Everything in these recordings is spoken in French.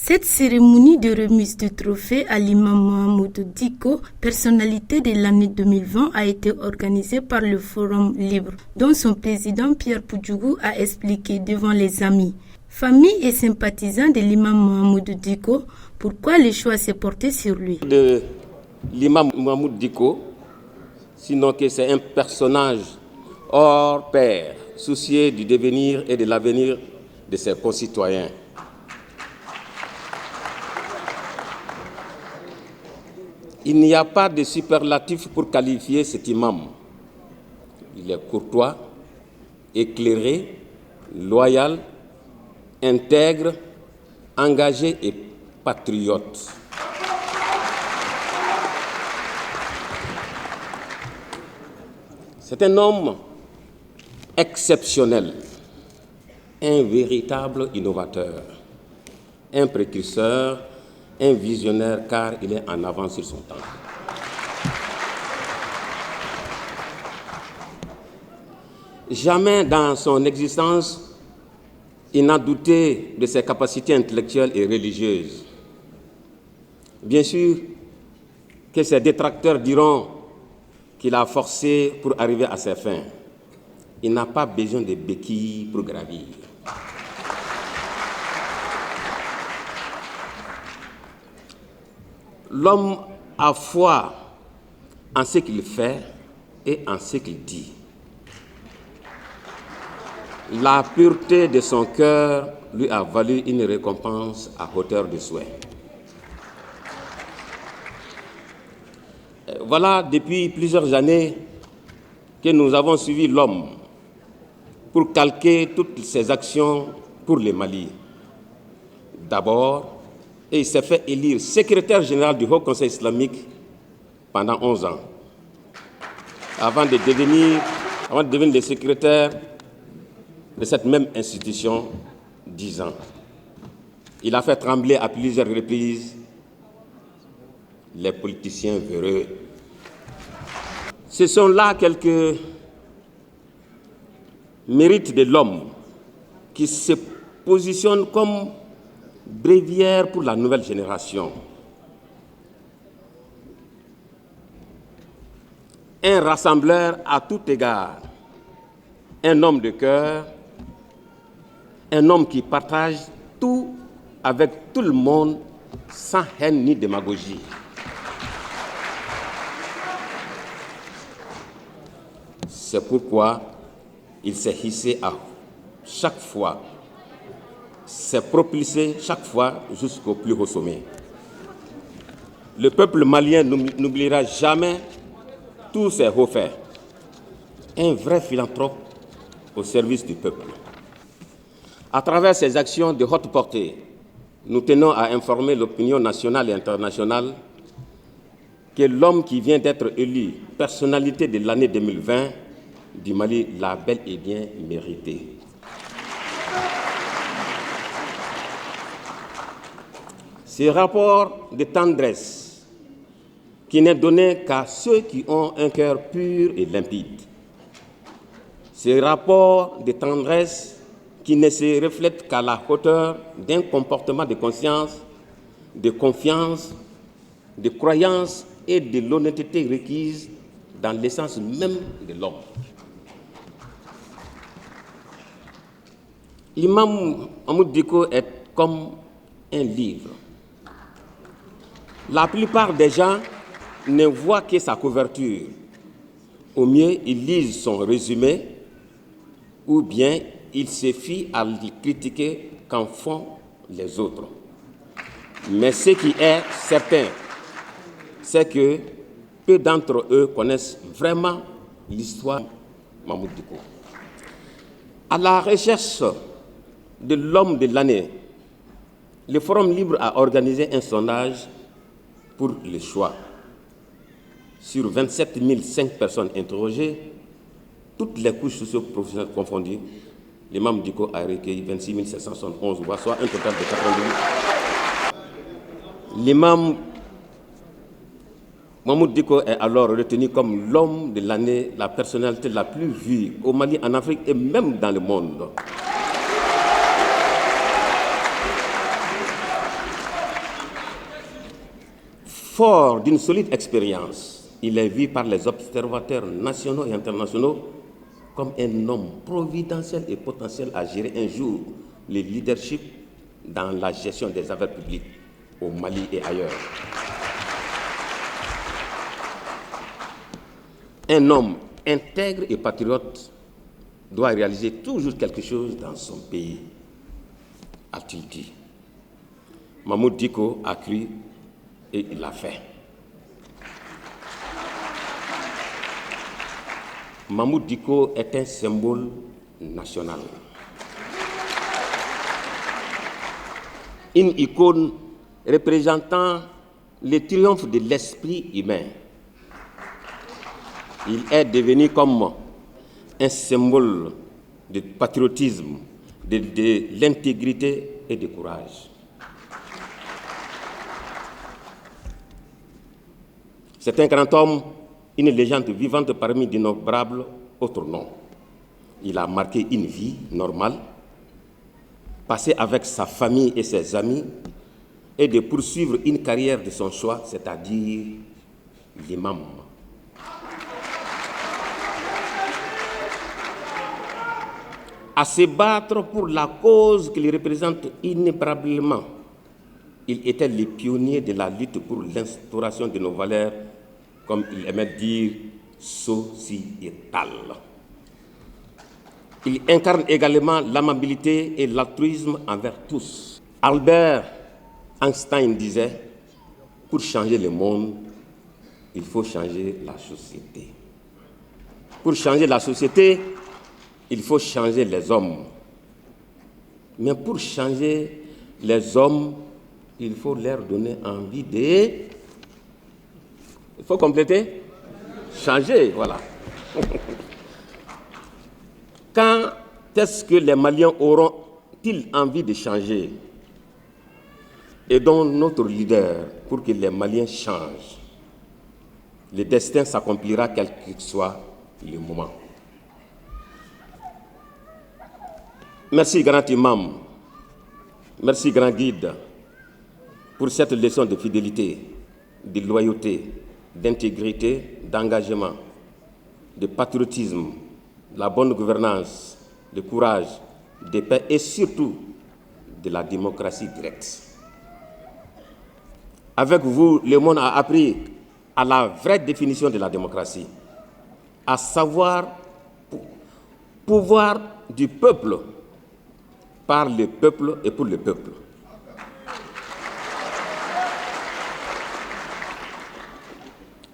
Cette cérémonie de remise de trophée à l'imam Mahamoudou Dicko, personnalité de l'année 2020, a été organisée par le Forum Libre, dont son président Pierre Poudjougou a expliqué devant les amis, famille et sympathisants de l'imam Mahamoudou Dicko pourquoi le choix s'est porté sur lui. De l'imam Mahamoudou Dicko, sinon que c'est un personnage hors pair, soucieux du devenir et de l'avenir de ses concitoyens. Il n'y a pas de superlatif pour qualifier cet imam. Il est courtois, éclairé, loyal, intègre, engagé et patriote. C'est un homme exceptionnel, un véritable innovateur, un précurseur, un visionnaire car il est en avance sur son temps. Jamais dans son existence, il n'a douté de ses capacités intellectuelles et religieuses. Bien sûr que ses détracteurs diront qu'il a forcé pour arriver à ses fins. Il n'a pas besoin de béquilles pour gravir. L'homme a foi en ce qu'il fait et en ce qu'il dit. La pureté de son cœur lui a valu une récompense à hauteur de souhait. Voilà depuis plusieurs années que nous avons suivi l'homme pour calquer toutes ses actions pour le Mali. D'abord, il s'est fait élire secrétaire général du Haut Conseil islamique pendant 11 ans, avant de devenir le secrétaire de cette même institution 10 ans. Il a fait trembler à plusieurs reprises les politiciens véreux. Ce sont là quelques mérites de l'homme qui se positionne comme bréviaire pour la nouvelle génération. Un rassembleur à tout égard, un homme de cœur, un homme qui partage tout avec tout le monde sans haine ni démagogie. C'est pourquoi il s'est hissé à chaque fois, s'est propulsé chaque fois jusqu'au plus haut sommet. Le peuple malien n'oubliera jamais tous ses hauts faits. Un vrai philanthrope au service du peuple. À travers ses actions de haute portée, nous tenons à informer l'opinion nationale et internationale que l'homme qui vient d'être élu personnalité de l'année 2020 du Mali l'a bel et bien mérité. Ce rapport de tendresse qui n'est donné qu'à ceux qui ont un cœur pur et limpide. Ce rapport de tendresse qui ne se reflète qu'à la hauteur d'un comportement de conscience, de confiance, de croyance et de l'honnêteté requise dans l'essence même de l'homme. L'imam Mahamoudou Dicko est comme un livre. La plupart des gens ne voient que sa couverture. Au mieux, ils lisent son résumé ou bien ils se fient à le critiquer qu'en font les autres. Mais ce qui est certain, c'est que peu d'entre eux connaissent vraiment l'histoire de Mahamoudou Dicko. À la recherche de l'homme de l'année, le Forum Libre a organisé un sondage pour le choix. Sur 27 005 personnes interrogées, toutes les couches socio-professionnelles confondues, l'imam Dicko a recueilli 26 771 voix, soit un total de 88. L'imam Mahamoudou Dicko est alors retenu comme l'homme de l'année, la personnalité la plus vue au Mali, en Afrique et même dans le monde. Fort d'une solide expérience, il est vu par les observateurs nationaux et internationaux comme un homme providentiel et potentiel à gérer un jour le leadership dans la gestion des affaires publiques au Mali et ailleurs. Un homme intègre et patriote doit réaliser toujours quelque chose dans son pays, a-t-il dit. Mamoud Dicko a cru et il l'a fait. Mamoud Dicko est un symbole national. Une icône représentant le triomphe de l'esprit humain. Il est devenu comme un symbole de patriotisme, de l'intégrité et du courage. C'est un grand homme, une légende vivante parmi d'innombrables autres noms. Il a marqué une vie normale, passée avec sa famille et ses amis, et de poursuivre une carrière de son choix, c'est-à-dire l'imam. À se battre pour la cause qu'il représente inébranlablement. Il était le pionnier de la lutte pour l'instauration de nos valeurs, comme il aimait dire, sociétales. Il incarne également l'amabilité et l'altruisme envers tous. Albert Einstein disait, pour changer le monde, il faut changer la société. Pour changer la société, il faut changer les hommes. Mais pour changer les hommes, il faut leur donner envie de... Il faut compléter? Changer, voilà. Quand est-ce que les Maliens auront-ils envie de changer? Et donc notre leader, pour que les Maliens changent, le destin s'accomplira quel que soit le moment. Merci grand imam, merci grand guide pour cette leçon de fidélité, de loyauté, d'intégrité, d'engagement, de patriotisme, de la bonne gouvernance, de courage, de paix et surtout de la démocratie directe. Avec vous, le monde a appris à la vraie définition de la démocratie, à savoir pouvoir du peuple, par le peuple et pour le peuple.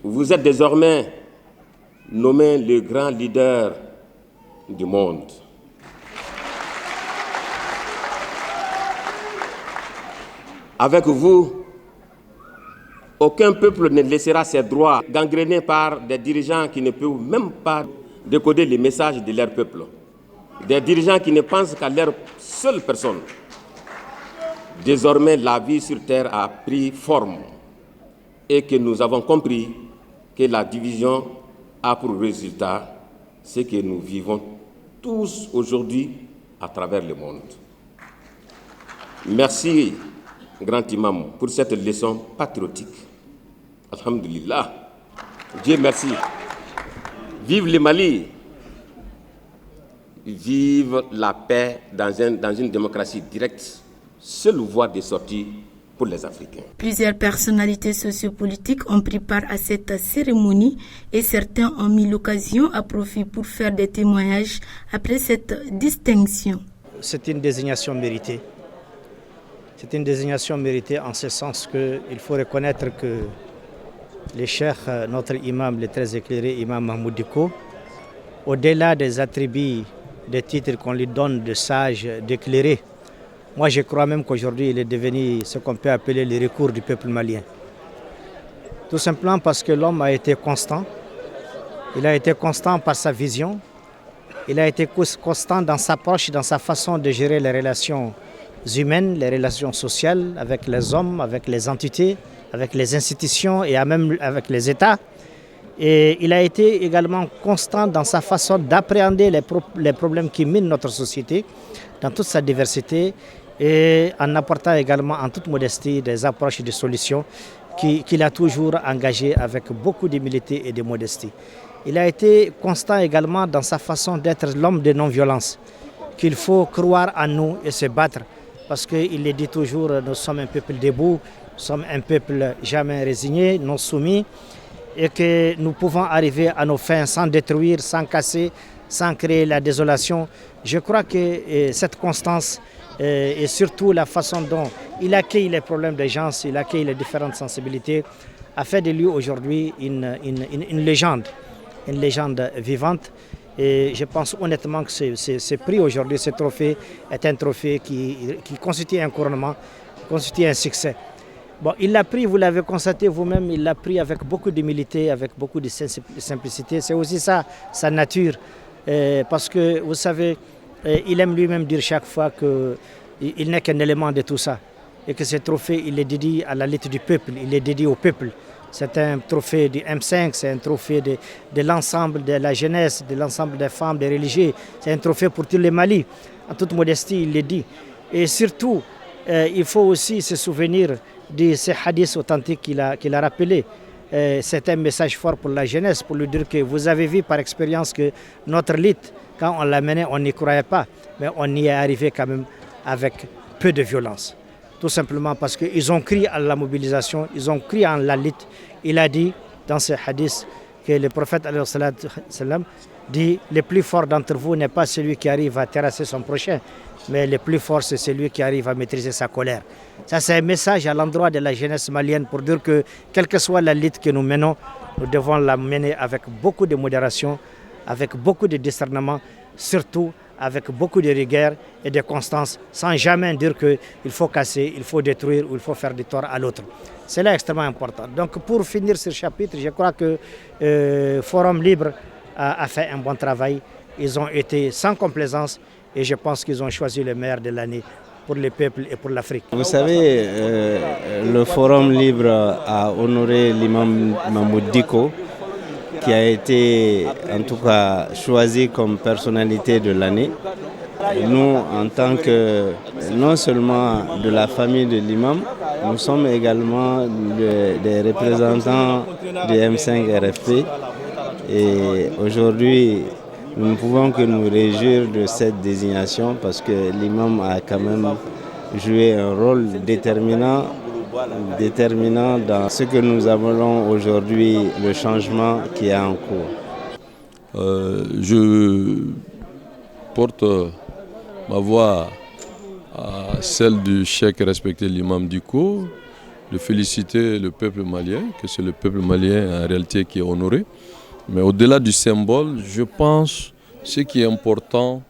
Vous êtes désormais nommé le grand leader du monde. Avec vous, aucun peuple ne laissera ses droits gangrénés par des dirigeants qui ne peuvent même pas décoder les messages de leur peuple. Des dirigeants qui ne pensent qu'à leur seule personne. Désormais, la vie sur Terre a pris forme et que nous avons compris que la division a pour résultat ce que nous vivons tous aujourd'hui à travers le monde. Merci, grand imam, pour cette leçon patriotique. Alhamdulillah. Dieu merci. Vive le Mali. Vive la paix dans une démocratie directe, seule voie de sortie pour les Africains. Plusieurs personnalités sociopolitiques ont pris part à cette cérémonie et certains ont mis l'occasion à profit pour faire des témoignages après cette distinction. C'est une désignation méritée. C'est une désignation méritée en ce sens qu'il faut reconnaître que le cheikh, notre imam, le très éclairé imam Mamoud Dicko, au-delà des attributs, des titres qu'on lui donne de sage, d'éclairé, moi je crois même qu'aujourd'hui il est devenu ce qu'on peut appeler le recours du peuple malien. Tout simplement parce que l'homme a été constant. Il a été constant par sa vision. Il a été constant dans sa approche, dans sa façon de gérer les relations humaines, les relations sociales avec les hommes, avec les entités, avec les institutions et même avec les États. Et il a été également constant dans sa façon d'appréhender les problèmes qui minent notre société, dans toute sa diversité, et en apportant également en toute modestie des approches et des solutions. qu'il a toujours engagé avec beaucoup d'humilité et de modestie. Il a été constant également dans sa façon d'être l'homme de non-violence, qu'il faut croire en nous et se battre, parce qu'il le dit toujours, nous sommes un peuple debout, nous sommes un peuple jamais résigné, non soumis, et que nous pouvons arriver à nos fins sans détruire, sans casser, sans créer la désolation. Je crois que cette constance et surtout la façon dont il accueille les problèmes des gens, il accueille les différentes sensibilités, a fait de lui aujourd'hui une légende vivante. Et je pense honnêtement que ce prix aujourd'hui, ce trophée, est un trophée qui constitue un couronnement, constitue un succès. Bon, il l'a pris, vous l'avez constaté vous-même, il l'a pris avec beaucoup d'humilité, avec beaucoup de simplicité. C'est aussi ça, sa nature. Parce que, vous savez, il aime lui-même dire chaque fois qu'il n'est qu'un élément de tout ça. Et que ce trophée, il est dédié à la lutte du peuple, il est dédié au peuple. C'est un trophée du M5, c'est un trophée de l'ensemble de la jeunesse, de l'ensemble des femmes, des religieux. C'est un trophée pour tout le Mali. En toute modestie, il le dit. Et surtout, il faut aussi se souvenir de ces hadiths authentiques qu'il a rappelés. C'est un message fort pour la jeunesse, pour lui dire que vous avez vu par expérience que notre lutte, quand on l'a menée, on n'y croyait pas, mais on y est arrivé quand même avec peu de violence. Tout simplement parce qu'ils ont cru à la mobilisation, ils ont cru en la lutte. Il a dit dans ce hadith que le prophète dit « Le plus fort d'entre vous n'est pas celui qui arrive à terrasser son prochain, mais le plus fort c'est celui qui arrive à maîtriser sa colère ». Ça c'est un message à l'endroit de la jeunesse malienne pour dire que quelle que soit la lutte que nous menons, nous devons la mener avec beaucoup de modération, avec beaucoup de discernement, surtout avec beaucoup de rigueur et de constance, sans jamais dire qu'il faut casser, il faut détruire ou il faut faire du tort à l'autre. C'est là extrêmement important. Donc pour finir ce chapitre, je crois que Forum Libre a fait un bon travail. Ils ont été sans complaisance et je pense qu'ils ont choisi le meilleur de l'année pour le peuple et pour l'Afrique. Vous savez, le Forum Libre a honoré l'imam Mahmoud Dicko, qui a été en tout cas choisi comme personnalité de l'année. Nous, en tant que non seulement de la famille de l'imam, nous sommes également des représentants du M5 RFP. Et aujourd'hui, nous ne pouvons que nous réjouir de cette désignation parce que l'imam a quand même joué un rôle déterminant dans ce que nous appelons aujourd'hui le changement qui est en cours. Je porte ma voix à celle du cheikh respecté l'imam Dicko, de féliciter le peuple malien, que c'est le peuple malien en réalité qui est honoré. Mais au-delà du symbole, je pense que ce qui est important,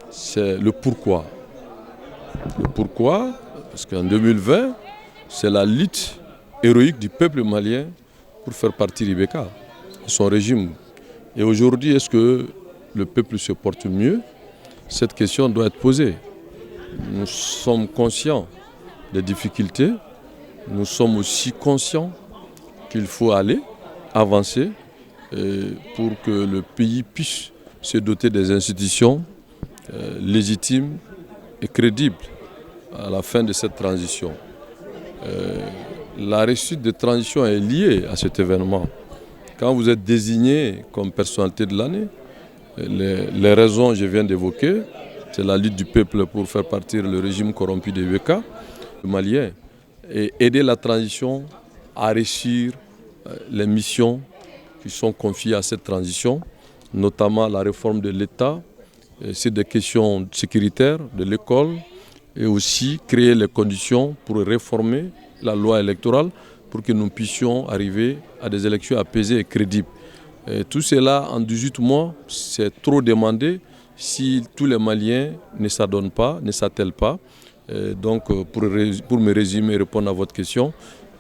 c'est le pourquoi. Le pourquoi, parce qu'en 2020, c'est la lutte héroïque du peuple malien pour faire partir Ibeka, son régime. Et aujourd'hui, est-ce que le peuple se porte mieux? Cette question doit être posée. Nous sommes conscients des difficultés. Nous sommes aussi conscients qu'il faut aller, avancer, pour que le pays puisse se doter des institutions légitimes et crédibles à la fin de cette transition. La réussite de transition est liée à cet événement. Quand vous êtes désigné comme personnalité de l'année, les raisons que je viens d'évoquer, c'est la lutte du peuple pour faire partir le régime corrompu de Ibeka, le Malien, et aider la transition à réussir les missions qui sont confiées à cette transition, notamment la réforme de l'État, c'est des questions sécuritaires de l'école, et aussi créer les conditions pour réformer la loi électorale pour que nous puissions arriver à des élections apaisées et crédibles. Et tout cela en 18 mois, c'est trop demandé si tous les Maliens ne s'adonnent pas, ne s'attellent pas. Et donc pour me résumer et répondre à votre question,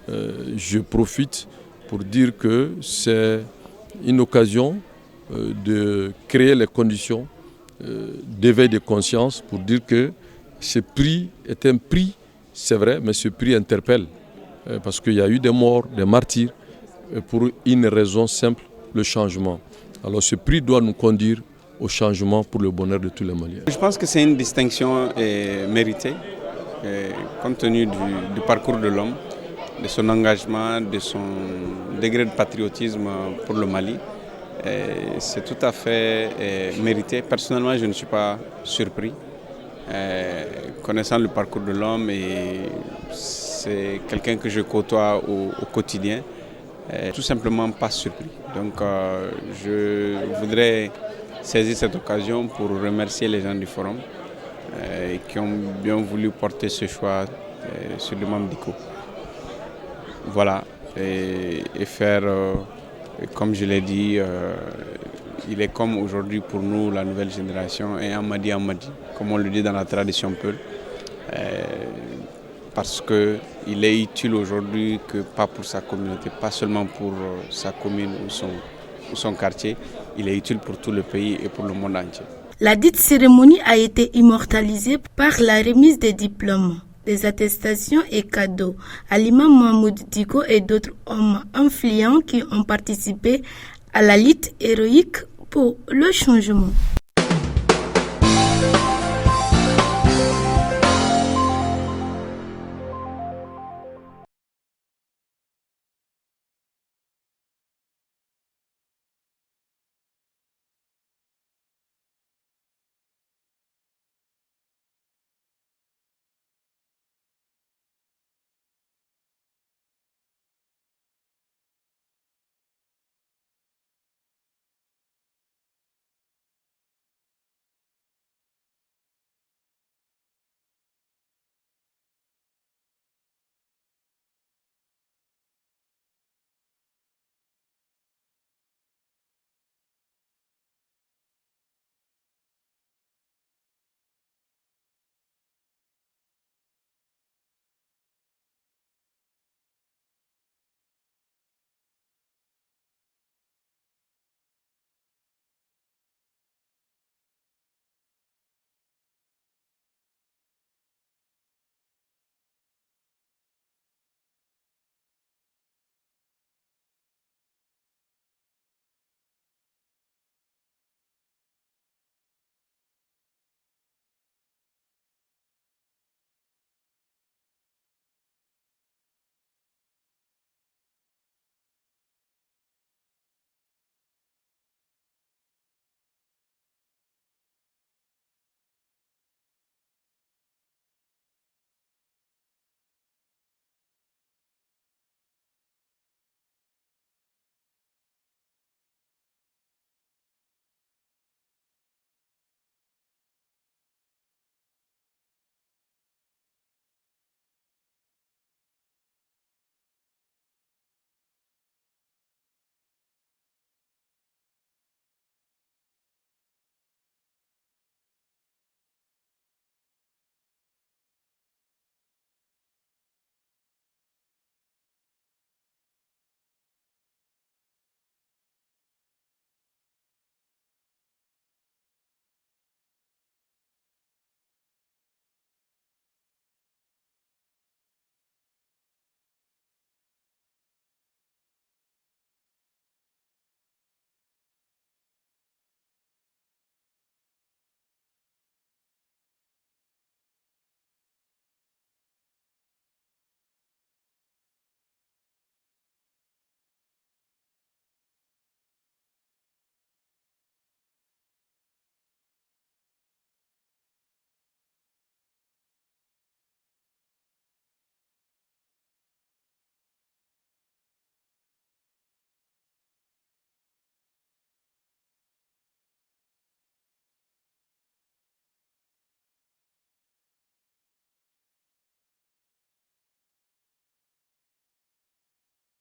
je profite pour dire que c'est une occasion de créer les conditions d'éveil de conscience pour dire que ce prix est un prix, c'est vrai, mais ce prix interpelle. Parce qu'il y a eu des morts, des martyrs, pour une raison simple, le changement. Alors ce prix doit nous conduire au changement pour le bonheur de tous les Maliens. Je pense que c'est une distinction méritée, compte tenu du parcours de l'homme. de son engagement, de son degré de patriotisme pour le Mali. C'est tout à fait mérité. Personnellement, je ne suis pas surpris. Connaissant le parcours de l'homme, et c'est quelqu'un que je côtoie au quotidien, tout simplement pas surpris. Donc je voudrais saisir cette occasion pour remercier les gens du forum qui ont bien voulu porter ce choix sur le Imam Dicko. Voilà, et faire, comme je l'ai dit, il est comme aujourd'hui pour nous la nouvelle génération, et Amadi, comme on le dit dans la tradition Peul, parce qu'il est utile aujourd'hui que pas pour sa communauté, pas seulement pour sa commune ou son quartier, il est utile pour tout le pays et pour le monde entier. La dite cérémonie a été immortalisée par la remise des diplômes, des attestations et cadeaux à l'imam Mahmoud Dicko et d'autres hommes influents qui ont participé à la lutte héroïque pour le changement.